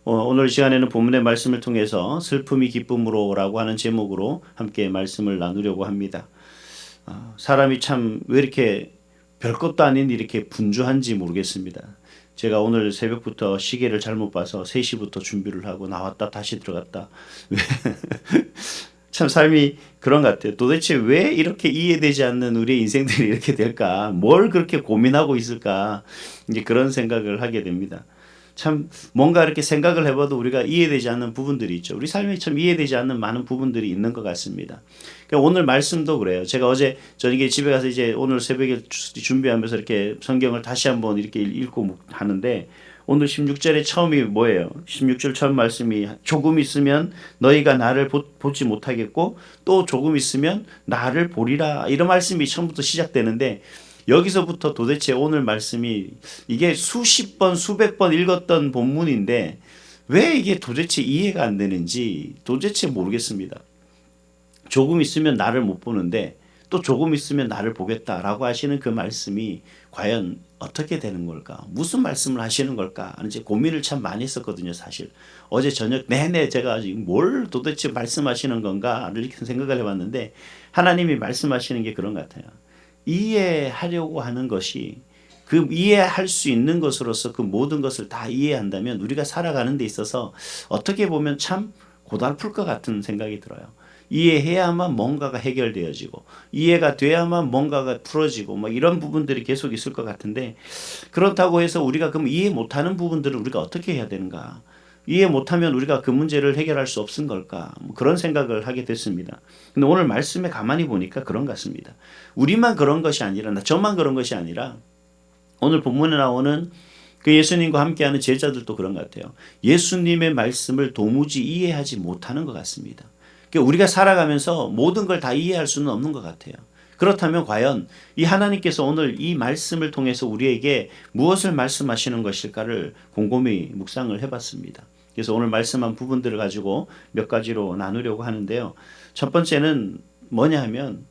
오늘 시간에는 본문의 말씀을 통해서 슬픔이 기쁨으로라고 하는 제목으로 함께 말씀을 나누려고 합니다. 사람이 참 왜 이렇게 별것도 아닌 이렇게 분주한지 모르겠습니다. 제가 오늘 새벽부터 시계를 잘못 봐서 3시부터 준비를 하고 나왔다 다시 들어갔다. 참 삶이 그런 것 같아요. 도대체 왜 이렇게 이해되지 않는 우리의 인생들이 이렇게 될까? 뭘 그렇게 고민하고 있을까? 이제 그런 생각을 하게 됩니다. 참 뭔가 이렇게 생각을 해봐도 우리가 이해되지 않는 부분들이 있죠. 우리 삶에 참 이해되지 않는 많은 부분들이 있는 것 같습니다. 그러니까 오늘 말씀도 그래요. 제가 어제 저녁에 집에 가서 이제 오늘 새벽에 준비하면서 이렇게 성경을 다시 한번 이렇게 읽고 하는데 오늘 16절에 처음이 뭐예요? 16절 처음 말씀이 조금 있으면 너희가 나를 보지 못하겠고 또 조금 있으면 나를 보리라. 이런 말씀이 처음부터 시작되는데 여기서부터 도대체 오늘 말씀이 이게 수십 번, 수백 번 읽었던 본문인데 왜 이게 도대체 이해가 안 되는지 도대체 모르겠습니다. 조금 있으면 나를 못 보는데 또 조금 있으면 나를 보겠다라고 하시는 그 말씀이 과연 어떻게 되는 걸까? 무슨 말씀을 하시는 걸까? 이제 고민을 참 많이 했었거든요, 사실. 어제 저녁 내내 제가 뭘 도대체 말씀하시는 건가? 이렇게 생각을 해봤는데 하나님이 말씀하시는 게 그런 것 같아요. 이해하려고 하는 것이 그 이해할 수 있는 것으로서 그 모든 것을 다 이해한다면 우리가 살아가는 데 있어서 어떻게 보면 참 고달플 것 같은 생각이 들어요. 이해해야만 뭔가가 해결되어지고 이해가 돼야만 뭔가가 풀어지고 뭐 이런 부분들이 계속 있을 것 같은데 그렇다고 해서 우리가 그럼 이해 못하는 부분들을 우리가 어떻게 해야 되는가? 이해 못하면 우리가 그 문제를 해결할 수 없은 걸까? 뭐 그런 생각을 하게 됐습니다. 근데 오늘 말씀에 가만히 보니까 그런 것 같습니다. 우리만 그런 것이 아니라 저만 그런 것이 아니라 오늘 본문에 나오는 그 예수님과 함께하는 제자들도 그런 것 같아요. 예수님의 말씀을 도무지 이해하지 못하는 것 같습니다. 그러니까 우리가 살아가면서 모든 걸 다 이해할 수는 없는 것 같아요. 그렇다면 과연 이 하나님께서 오늘 이 말씀을 통해서 우리에게 무엇을 말씀하시는 것일까를 곰곰이 묵상을 해봤습니다. 그래서 오늘 말씀한 부분들을 가지고 몇 가지로 나누려고 하는데요. 첫 번째는 뭐냐 하면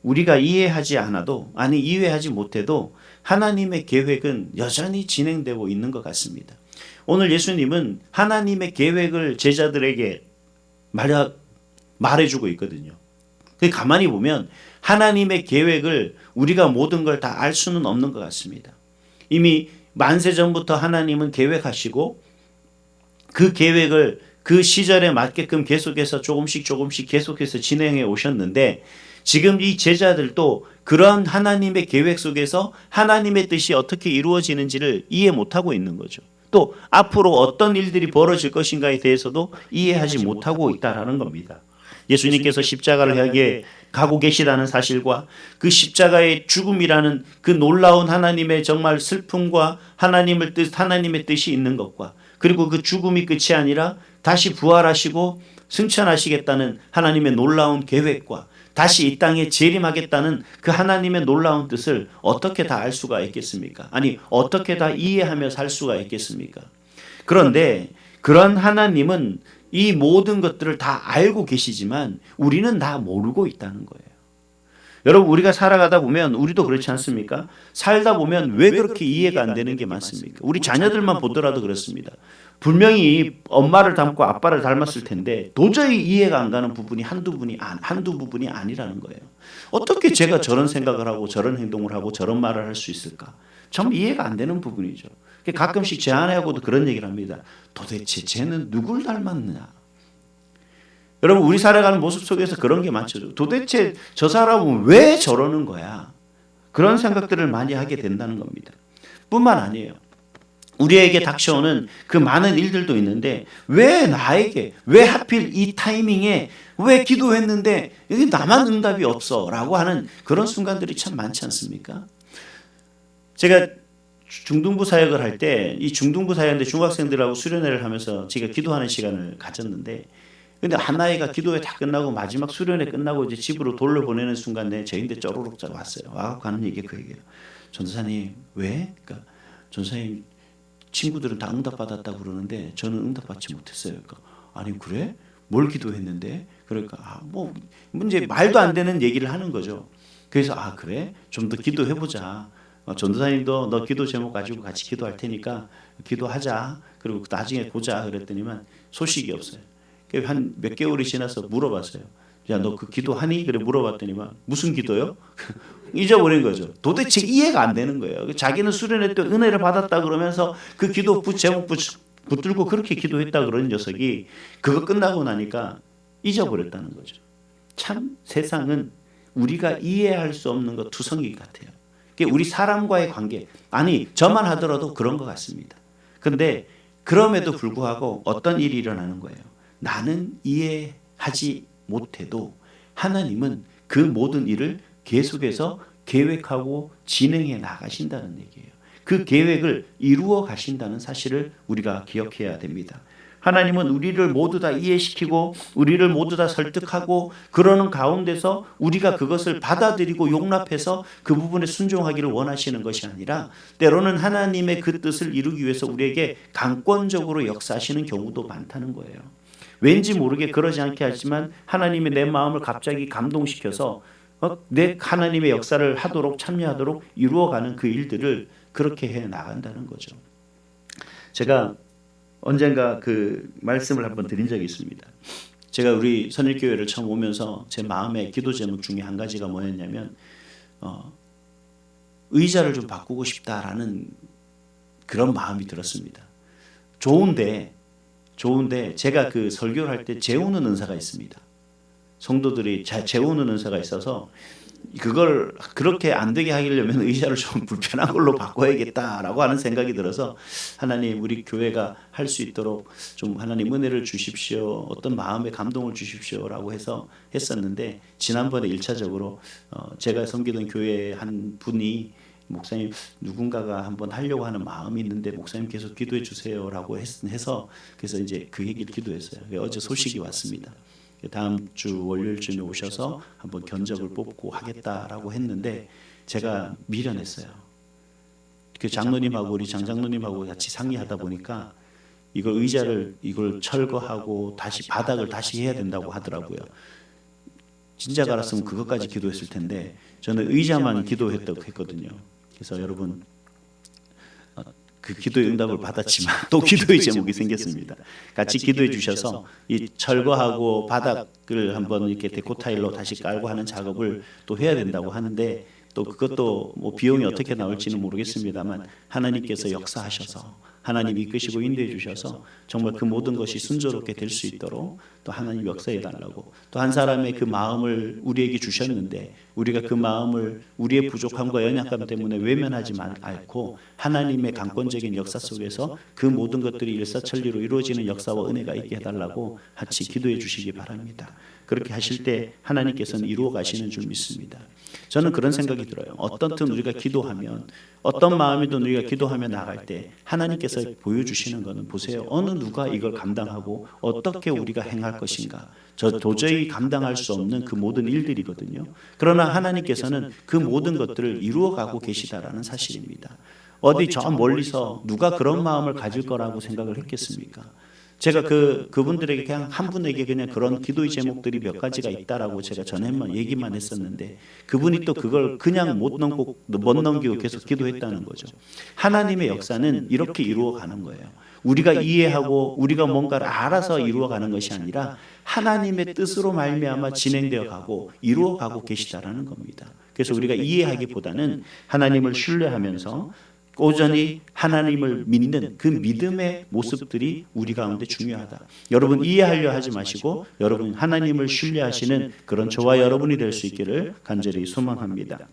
우리가 이해하지 않아도 이해하지 못해도 하나님의 계획은 여전히 진행되고 있는 것 같습니다. 오늘 예수님은 하나님의 계획을 제자들에게 말해주고 있거든요. 가만히 보면 하나님의 계획을 우리가 모든 걸 다 알 수는 없는 것 같습니다. 이미 만세 전부터 하나님은 계획하시고 그 계획을 그 시절에 맞게끔 계속해서 조금씩 계속해서 진행해 오셨는데 지금 이 제자들도 그런 하나님의 계획 속에서 하나님의 뜻이 어떻게 이루어지는지를 이해 못하고 있는 거죠. 또 앞으로 어떤 일들이 벌어질 것인가에 대해서도 이해하지 못하고 있다는 겁니다. 예수님께서 십자가를 향해 가고 계시다는 사실과 그 십자가의 죽음이라는 그 놀라운 하나님의 정말 슬픔과 하나님의 뜻이 있는 것과 그리고 그 죽음이 끝이 아니라 다시 부활하시고 승천하시겠다는 하나님의 놀라운 계획과 다시 이 땅에 재림하겠다는 그 하나님의 놀라운 뜻을 어떻게 다 알 수가 있겠습니까? 어떻게 다 이해하며 살 수가 있겠습니까? 그런데 그런 하나님은 이 모든 것들을 다 알고 계시지만 우리는 다 모르고 있다는 거예요. 여러분 우리가 살아가다 보면 우리도 그렇지 않습니까? 살다 보면 왜 그렇게 이해가 안 되는 게 많습니까? 우리 자녀들만 보더라도 그렇습니다. 분명히 엄마를 닮고 아빠를 닮았을 텐데 도저히 이해가 안 가는 부분이 한두 부분이 아니라는 거예요. 어떻게 제가 저런 생각을 하고 저런 행동을 하고 저런 말을 할 수 있을까? 참 이해가 안 되는 부분이죠. 가끔씩 제 아내하고도 그런 얘기를 합니다. 도대체 쟤는 누굴 닮았느냐? 여러분 우리 살아가는 모습 속에서 그런 게 많죠. 도대체 저 사람은 왜 저러는 거야? 그런 생각들을 많이 하게 된다는 겁니다. 뿐만 아니에요. 우리에게 닥쳐오는 그 많은 일들도 있는데 왜 나에게 왜 하필 이 타이밍에 왜 기도했는데 여기 나만 응답이 없어 라고 하는 그런 순간들이 참 많지 않습니까? 제가 중등부 사역을 할 때 이 중등부 사역인데 중학생들하고 수련회를 하면서 제가 기도하는 시간을 가졌는데 근데 한 아이가 기도회 다 끝나고 마지막 수련회 끝나고 이제 집으로 돌려보내는 순간에 저희한테 쪼르륵 왔어요. 와갖고 하는 얘기가 그 얘기예요. 전도사님 왜? 그러니까 전도사님 친구들은 다 응답받았다고 그러는데 저는 응답받지 못했어요. 그러니까 아니 그래? 뭘 기도했는데? 그러니까 이제 말도 안 되는 얘기를 하는 거죠. 그래서 그래? 좀 더 기도해보자. 전도사님도 너 기도 제목 가지고 같이 기도할 테니까 기도하자. 그리고 나중에 보자 그랬더니만 소식이 없어요. 한 몇 개월이 지나서 물어봤어요. 야, 너 그 기도하니? 그래 물어봤더니만 무슨 기도요? 잊어버린 거죠. 도대체 이해가 안 되는 거예요. 자기는 수련회 때 은혜를 받았다 그러면서 그 기도 제목 붙들고 그렇게 기도했다 그러는 녀석이 그거 끝나고 나니까 잊어버렸다는 거죠. 참 세상은 우리가 이해할 수 없는 것 투성이 같아요. 우리 사람과의 관계, 아니 저만 하더라도 그런 것 같습니다. 그런데 그럼에도 불구하고 어떤 일이 일어나는 거예요. 나는 이해하지 못해도 하나님은 그 모든 일을 계속해서 계획하고 진행해 나가신다는 얘기예요. 그 계획을 이루어 가신다는 사실을 우리가 기억해야 됩니다. 하나님은 우리를 모두 다 이해시키고 우리를 모두 다 설득하고 그러는 가운데서 우리가 그것을 받아들이고 용납해서 그 부분에 순종하기를 원하시는 것이 아니라 때로는 하나님의 그 뜻을 이루기 위해서 우리에게 강권적으로 역사하시는 경우도 많다는 거예요. 왠지 모르게 그러지 않게 하지만 하나님이 내 마음을 갑자기 감동시켜서 내 하나님의 역사를 하도록 참여하도록 이루어가는 그 일들을 그렇게 해 나간다는 거죠. 제가 언젠가 그 말씀을 한번 드린 적이 있습니다. 제가 우리 선일교회를 처음 오면서 제 마음의 기도 제목 중에 한 가지가 뭐였냐면 의자를 좀 바꾸고 싶다라는 그런 마음이 들었습니다. 좋은데 제가 그 설교를 할 때 재우는 은사가 있습니다. 성도들이 재우는 은사가 있어서 그걸 그렇게 안 되게 하려면 의자를 좀 불편한 걸로 바꿔야겠다라고 하는 생각이 들어서 하나님 우리 교회가 할 수 있도록 좀 하나님 은혜를 주십시오. 어떤 마음의 감동을 주십시오라고 해서 했었는데 지난번에 1차적으로 제가 섬기던 교회 한 분이 목사님 누군가가 한번 하려고 하는 마음이 있는데 목사님 계속 기도해 주세요라고 해서 그래서 이제 그 얘기를 기도했어요. 어제 소식이 왔습니다. 다음 주 월요일쯤에 오셔서 한번 견적을 뽑고 하겠다라고 했는데 제가 미련했어요. 그 장로님하고 우리 장장로님하고 같이 상의하다 보니까 이걸 철거하고 다시 바닥을 다시 해야 된다고 하더라고요. 진작 알았으면 그것까지 기도했을 텐데 저는 의자만 기도했다고 했거든요. 그래서 여러분 그 기도의 응답을 받았지만 또 기도의 제목이 생겼습니다. 같이 기도해 주셔서 이 철거하고 바닥을 한번 이렇게 데코타일로 다시 깔고 하는 작업을 또 해야 된다고 하는데 또 그것도 뭐 비용이 어떻게 나올지는 모르겠습니다만 하나님께서 역사하셔서 하나님 이끄시고 인도해 주셔서 정말 그 모든 것이 순조롭게 될 수 있도록 또 하나님 역사해 달라고 또 한 사람의 그 마음을 우리에게 주셨는데 우리가 그 마음을 우리의 부족함과 연약함 때문에 외면하지 않고 하나님의 강권적인 역사 속에서 그 모든 것들이 일사천리로 이루어지는 역사와 은혜가 있게 해달라고 같이 기도해 주시기 바랍니다. 그렇게 하실 때 하나님께서는 이루어 가시는 줄 믿습니다. 저는 그런 생각이 들어요. 어떻든 우리가 기도하면 어떤 마음이든 우리가 기도하며 나갈 때 하나님께서 보여주시는 것은 보세요. 어느 누가 이걸 감당하고 어떻게 우리가 행할 것인가. 저 도저히 감당할 수 없는 그 모든 일들이거든요. 그러나 하나님께서는 그 모든 것들을 이루어가고 계시다라는 사실입니다. 어디 저 멀리서 누가 그런 마음을 가질 거라고 생각을 했겠습니까? 제가 그분들에게 그냥 한 분에게 그냥 그런 기도의 제목들이 몇 가지가 있다라고 제가 전에만 얘기만 했었는데 그분이 또 그걸 그냥 못 넘기고 계속 기도했다는 거죠. 하나님의 역사는 이렇게 이루어가는 거예요. 우리가 이해하고 우리가 뭔가를 알아서 이루어가는 것이 아니라 하나님의 뜻으로 말미암아 진행되어 가고 이루어가고 계시다라는 겁니다. 그래서 우리가 이해하기보다는 하나님을 신뢰하면서 오전히 하나님을 믿는 그 믿음의 모습들이 우리 가운데 중요하다. 여러분 이해하려 하지 마시고 여러분 하나님을 신뢰하시는 그런 저와 여러분이 될 수 있기를 간절히 소망합니다.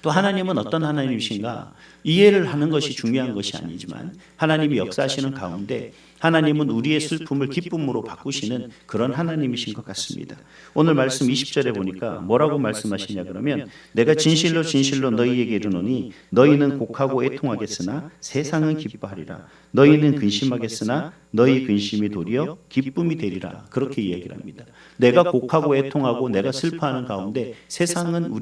또 하나님은 어떤 하나님이신가? 이해를 하는 것이 중요한 것이 아니지만 하나님이 역사하시는 가운데 하나님은 우리의 슬픔을 기쁨으로 바꾸시는 그런 하나님이신 것 같습니다. 오늘 말씀 20절에 보니까 뭐라고 말씀하시냐 그러면 내가 진실로 진실로 너희에게 이르노니 너희는 곡하고 애통하겠으나 세상은 기뻐하리라. 너희는 근심하겠으나 너희 근심이 도리어 기쁨이 되리라. 그렇게 이야기를 합니다. 내가 곡하고 애통하고 내가 슬퍼하는 가운데 세상은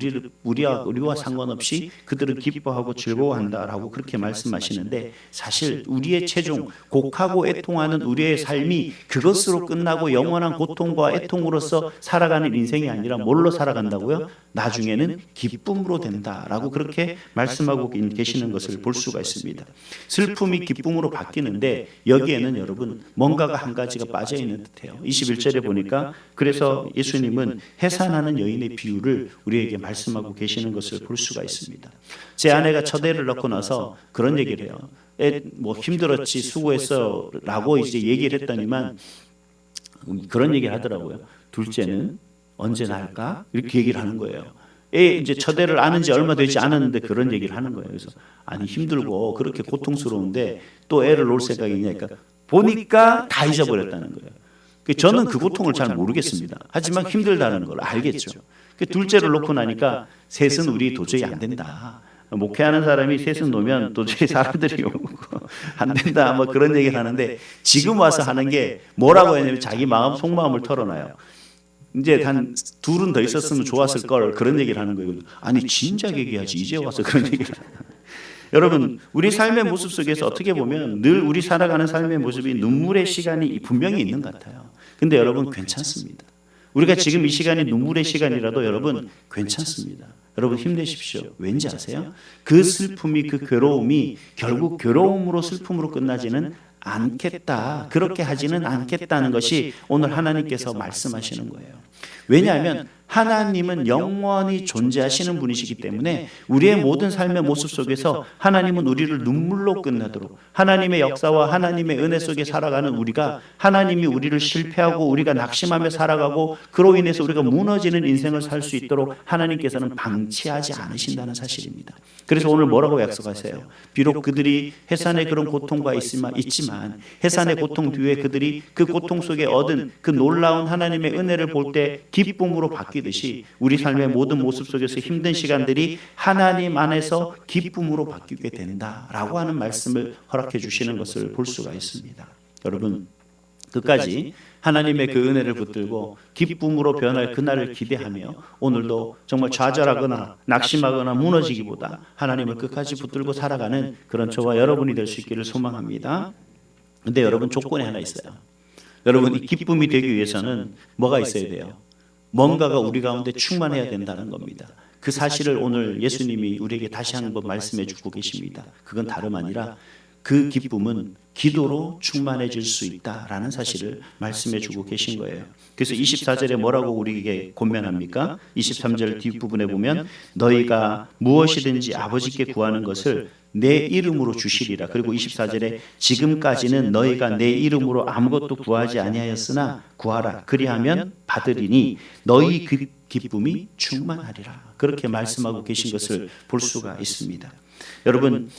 우리와 상관없이 그들은 기뻐하고 즐거워한다라고 그렇게 말씀하시는데 사실 우리의 최종 곡하고 애통하는 애통하는 우리의 삶이 그것으로 끝나고 영원한 고통과 애통으로서 살아가는 인생이 아니라 뭘로 살아간다고요? 나중에는 기쁨으로 된다라고 그렇게 말씀하고 계시는 것을 볼 수가 있습니다. 슬픔이 기쁨으로 바뀌는데 여기에는 여러분 뭔가가 한 가지가 빠져 있는 듯해요. 21절에 보니까 그래서 예수님은 해산하는 여인의 비유를 우리에게 말씀하고 계시는 것을 볼 수가 있습니다. 제 아내가 첫 애를 낳고 나서 그런 얘기를 해요. 뭐 힘들었지 수고했어 라고 이제 얘기를 했더니만 그런 얘기를 하더라고요. 둘째는 언제 낳을까? 이렇게 얘기를 하는 거예요. 이제 첫 애를 낳은 지 얼마 되지 않았는데 그런 얘기를 하는 거예요. 그래서 아니 힘들고 그렇게 고통스러운데 또 애를 놓을 생각이 있냐니까 보니까 다 잊어버렸다는 거예요. 저는 그 고통을 잘 모르겠습니다. 하지만 힘들다는 걸 알겠죠. 둘째를 놓고 나니까 셋은 우리 도저히 안 된다. 목회하는 사람이 셋은 놓으면 도저히 사람들이 오고 안 된다 뭐 그런 얘기를 하는데 지금 와서 하는 게 뭐라고 했냐면 자기 마음 속마음을 털어놔요. 이제 한 둘은 더 있었으면 좋았을 걸 그런 얘기를 하는 거예요. 아니 진작 얘기하지 이제 와서 그런 얘기를 하는 거예요. 여러분 우리 삶의 모습 속에서 어떻게 보면 늘 우리 살아가는 삶의 모습이 눈물의 시간이 분명히 있는 것 같아요. 근데 여러분 괜찮습니다. 우리가 지금 이 시간이 눈물의 시간이라도 여러분 괜찮습니다. 여러분 힘내십시오. 왠지 아세요? 그 슬픔이 그 괴로움이 결국 괴로움으로 슬픔으로 끝나지는 않겠다. 그렇게 하지는 않겠다는 것이 오늘 하나님께서 말씀하시는 거예요. 왜냐하면 하나님은 영원히 존재하시는 분이시기 때문에 우리의 모든 삶의 모습 속에서 하나님은 우리를 눈물로 끝나도록 하나님의 역사와 하나님의 은혜 속에 살아가는 우리가 하나님이 우리를 실패하고 우리가 낙심하며 살아가고 그로 인해서 우리가 무너지는 인생을 살 수 있도록 하나님께서는 방치하지 않으신다는 사실입니다. 그래서 오늘 뭐라고 약속하세요? 비록 그들이 해산의 그런 고통과 있지만 해산의 고통 뒤에 그들이 그 고통 속에 얻은 그 놀라운 하나님의 은혜를 볼 때 기쁨으로 바뀌듯이 우리 삶의 모든 모습 속에서 힘든 시간들이 하나님 안에서 기쁨으로 바뀌게 된다라고 하는 말씀을 허락해 주시는 것을 볼 수가 있습니다. 여러분 끝까지 하나님의 그 은혜를 붙들고 기쁨으로 변할 그날을 기대하며 오늘도 정말 좌절하거나 낙심하거나 무너지기보다 하나님을 끝까지 붙들고 살아가는 그런 저와 여러분이 될 수 있기를 소망합니다. 그런데 여러분 조건이 하나 있어요. 여러분 이 기쁨이 되기 위해서는 뭐가 있어야 돼요? 뭔가가 우리 가운데 충만해야 된다는 겁니다. 그 사실을 오늘 예수님이 우리에게 다시 한번 말씀해 주고 계십니다. 그건 다름 아니라 그 기쁨은 기도로 충만해질 수 있다라는 사실을 말씀해 주고 계신 거예요. 그래서 24절에 뭐라고 우리에게 권면합니까? 23절 뒷부분에 보면 너희가 무엇이든지 아버지께 구하는 것을 내 이름으로 주시리라. 그리고 24절에 지금까지는 너희가 내 이름으로 아무것도 구하지 아니하였으나 구하라. 그리하면 받으리니 너희 그 기쁨이 충만하리라. 그렇게 말씀하고 계신 것을 볼 수가 있습니다. 여러분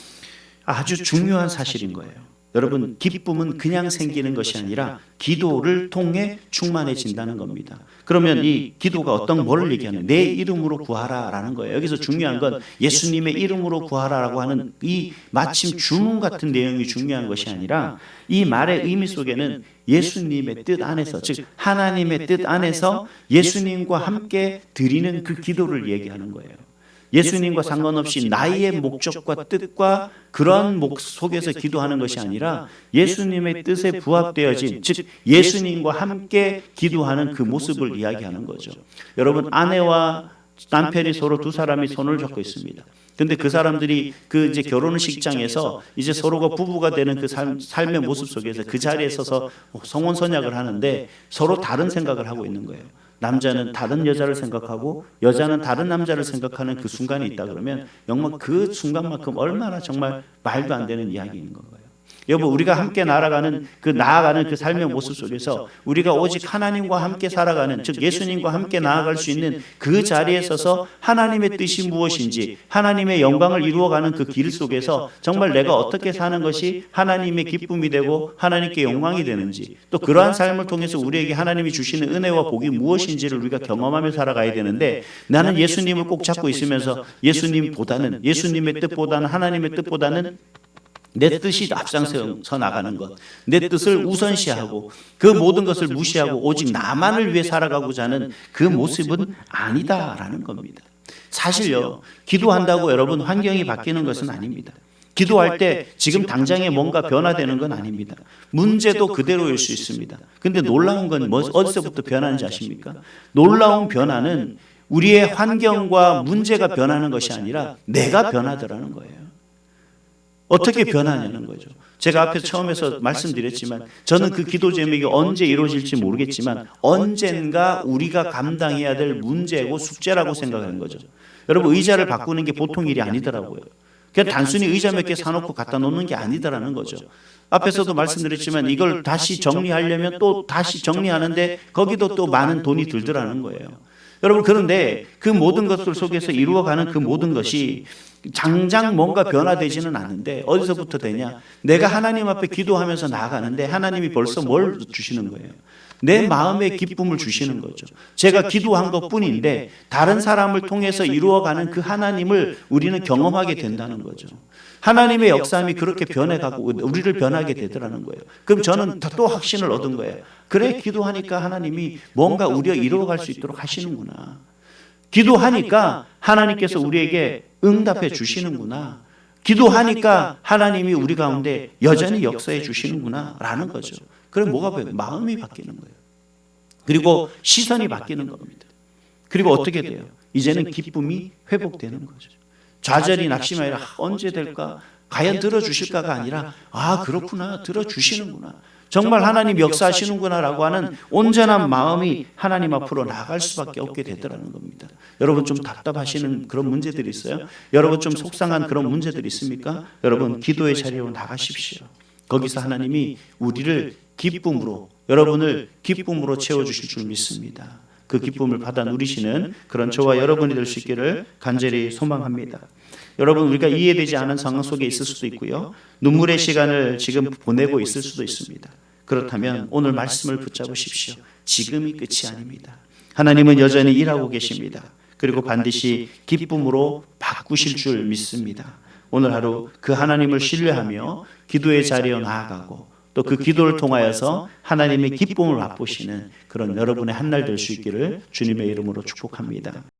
아주 중요한 사실인 거예요. 여러분 기쁨은 그냥 생기는 것이 아니라 기도를 통해 충만해진다는 겁니다. 그러면 이 기도가 어떤 뭐를 얘기하는 내 이름으로 구하라라는 거예요. 여기서 중요한 건 예수님의 이름으로 구하라라고 하는 이 마침 주문 같은 내용이 중요한 것이 아니라 이 말의 의미 속에는 예수님의 뜻 안에서 즉 하나님의 뜻 안에서 예수님과 함께 드리는 그 기도를 얘기하는 거예요. 예수님과 상관없이 나의 목적과 뜻과 그런 목 속에서 기도하는 것이 아니라 예수님의 뜻에 부합되어진 즉 예수님과 함께 기도하는 그 모습을 이야기하는 거죠. 여러분 아내와 남편이 서로 두 사람이 손을 잡고 있습니다. 근데 그 사람들이 그 이제 결혼식장에서 이제 서로가 부부가 되는 그 삶의 모습 속에서 그 자리에 서서 성혼선약을 하는데 서로 다른 생각을 하고 있는 거예요. 남자는 다른 여자를 생각하고 여자는 다른 남자를 생각하는 그 순간이 있다 그러면 정말 그 순간만큼 얼마나 정말 말도 안 되는 이야기인 거예요. 여보 우리가 함께 나아가는 그 삶의 모습 속에서 우리가 오직 하나님과 함께 살아가는 즉 예수님과 함께 나아갈 수 있는 그 자리에 서서 하나님의 뜻이 무엇인지 하나님의 영광을 이루어가는 그 길 속에서 정말 내가 어떻게 사는 것이 하나님의 기쁨이 되고 하나님께 영광이 되는지 또 그러한 삶을 통해서 우리에게 하나님이 주시는 은혜와 복이 무엇인지를 우리가 경험하며 살아가야 되는데 나는 예수님을 꼭 잡고 있으면서 예수님의 뜻보다는 하나님의 뜻보다는 내 뜻이 앞장서 나가는 것, 내 뜻을 우선시하고 그 모든 것을 무시하고 오직 나만을 위해 살아가고자 하는 그 모습은 아니다라는 겁니다. 사실요, 기도한다고 여러분 환경이 바뀌는 것은 아닙니다. 기도할 때 지금 당장에 뭔가 변화되는 건 아닙니다. 문제도 그대로일 수 있습니다. 근데 놀라운 건 어디서부터 변하는지 아십니까? 놀라운 변화는 우리의 환경과 문제가 변하는 것이 아니라 내가 변하더라는 거예요. 어떻게 변하냐는 거죠. 제가 앞에 처음에서 말씀드렸지만 저는 그 기도 제목이 언제 이루어질지 모르겠지만 언젠가 우리가 감당해야 될 문제고 숙제라고 생각하는 거죠. 여러분, 의자를 바꾸는 게 보통 일이 아니더라고요. 그냥 단순히 의자 몇 개 사놓고 갖다 놓는 게 아니더라는 거죠. 앞에서도 말씀드렸지만 이걸 다시 정리하려면 또 다시 정리하는데 거기도 또 많은 돈이 들더라는 거예요. 여러분, 그런데 그 모든 것들 속에서 이루어가는 그 모든 것이 당장 뭔가 변화되지는 않는데 어디서부터 되냐? 내가 하나님 앞에 기도하면서 나아가는데 하나님이 벌써 뭘 주시는 거예요? 내 마음에 기쁨을 주시는 거죠. 제가 기도한 것뿐인데 다른 사람을 통해서 이루어가는 그 하나님을 우리는 경험하게 된다는 거죠. 하나님의 역사함이 그렇게 변해가고 우리를 변하게 되더라는 거예요. 그럼 저는 또 확신을 얻은 거예요. 그래, 기도하니까 하나님이 뭔가 우리가 이루어갈 수 있도록 하시는구나. 기도하니까 하나님께서 우리에게 응답해 주시는구나. 기도하니까 하나님이 우리 가운데 여전히 역사해 주시는구나 라는 거죠. 그럼 뭐가 바뀌어요? 마음이 바뀌는 거예요. 그리고 시선이 바뀌는 겁니다. 그리고 어떻게 돼요? 이제는 기쁨이 회복되는 거죠. 좌절이 낙심이 아니라 언제 될까? 과연 들어주실까가 아니라 그렇구나, 들어주시는구나. 정말 하나님 역사하시는구나라고 하는 온전한 마음이 하나님 앞으로 나아갈 수밖에 없게 되더라는 겁니다. 여러분, 좀 답답하시는 그런 문제들이 있어요? 여러분, 좀 속상한 그런 문제들이 있습니까? 여러분, 기도의 자리로 나가십시오. 거기서 하나님이 우리를 기쁨으로, 여러분을 기쁨으로 채워주실 줄 믿습니다. 그 기쁨을 받아 누리시는 그런 저와 여러분이 될 수 있기를 간절히 소망합니다. 여러분, 우리가 이해되지 않은 상황 속에 있을 수도 있고요. 눈물의 시간을 지금 보내고 있을 수도 있습니다. 그렇다면 오늘 말씀을 붙잡으십시오. 지금이 끝이 아닙니다. 하나님은 여전히 일하고 계십니다. 그리고 반드시 기쁨으로 바꾸실 줄 믿습니다. 오늘 하루 그 하나님을 신뢰하며 기도의 자리에 나아가고 또 그 기도를 통하여서 하나님의 기쁨을 맛보시는 그런 여러분의 한 날 될 수 있기를 주님의 이름으로 축복합니다.